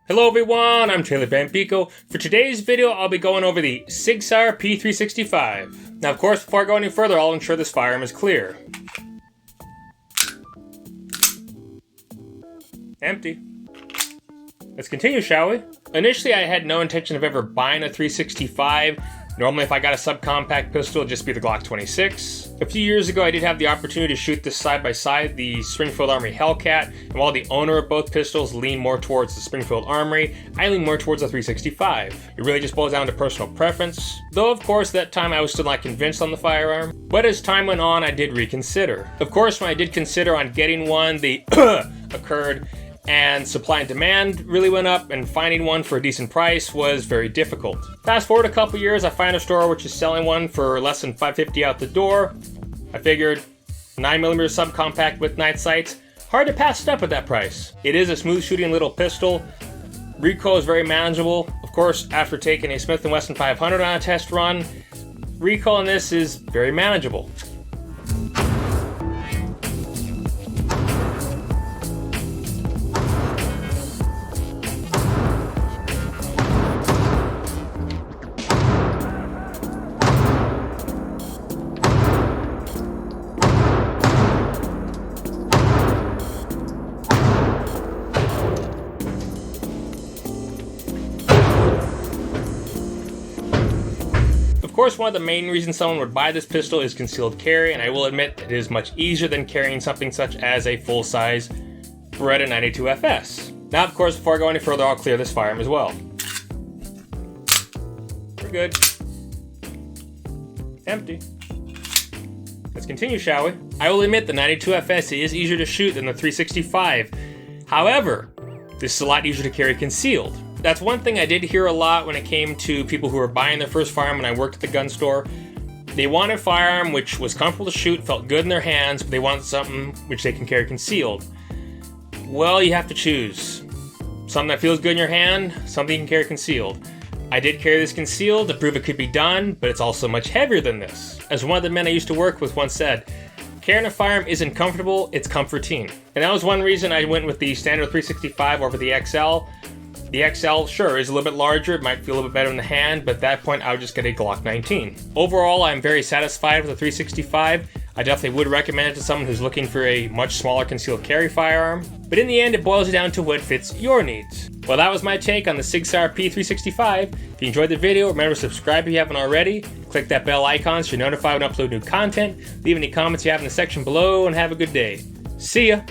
Hello everyone, I'm Taylor Bampico. For today's video, I'll be going over the SIG Sauer P365. Now of course, before I go any further, I'll ensure this firearm is clear. Empty. Let's continue, shall we? Initially, I had no intention of ever buying a 365. Normally, if I got a subcompact pistol, it'd just be the Glock 26. A few years ago, I did have the opportunity to shoot this side by side, the Springfield Armory Hellcat, and while the owner of both pistols leaned more towards the Springfield Armory, I leaned more towards the 365. It really just boils down to personal preference, though of course, that time I was still not convinced on the firearm. But as time went on, I did reconsider. Of course, when I did consider on getting one, the occurred, and supply and demand really went up, and finding one for a decent price was very difficult. Fast forward a couple years, I find a store which is selling one for less than $550 out the door. I figured 9mm subcompact with night sights, hard to pass it up at that price. It is a smooth shooting little pistol. Recoil is very manageable. Of course, after taking a Smith & Wesson 500 on a test run, recoil in this is very manageable. Of course, one of the main reasons someone would buy this pistol is concealed carry, and I will admit it is much easier than carrying something such as a full-size Beretta 92FS. Now, of course, before I go any further, I'll clear this firearm as well. We're good. Empty. Let's continue, shall we? I will admit the 92FS is easier to shoot than the 365. However, this is a lot easier to carry concealed. That's one thing I did hear a lot when it came to people who were buying their first firearm when I worked at the gun store. They wanted a firearm which was comfortable to shoot, felt good in their hands, but they wanted something which they can carry concealed. Well, you have to choose. Something that feels good in your hand, something you can carry concealed. I did carry this concealed to prove it could be done, but it's also much heavier than this. As one of the men I used to work with once said, carrying a firearm isn't comfortable, it's comforting. And that was one reason I went with the standard 365 over the XL. The XL, sure, is a little bit larger, it might feel a little bit better in the hand, but at that point I would just get a Glock 19. Overall, I'm very satisfied with the 365. I definitely would recommend it to someone who's looking for a much smaller concealed carry firearm, but in the end it boils down to what fits your needs. Well, that was my take on the SIG Sauer P365. If you enjoyed the video, remember to subscribe if you haven't already. Click that bell icon so you're notified when I upload new content. Leave any comments you have in the section below, and have a good day. See ya!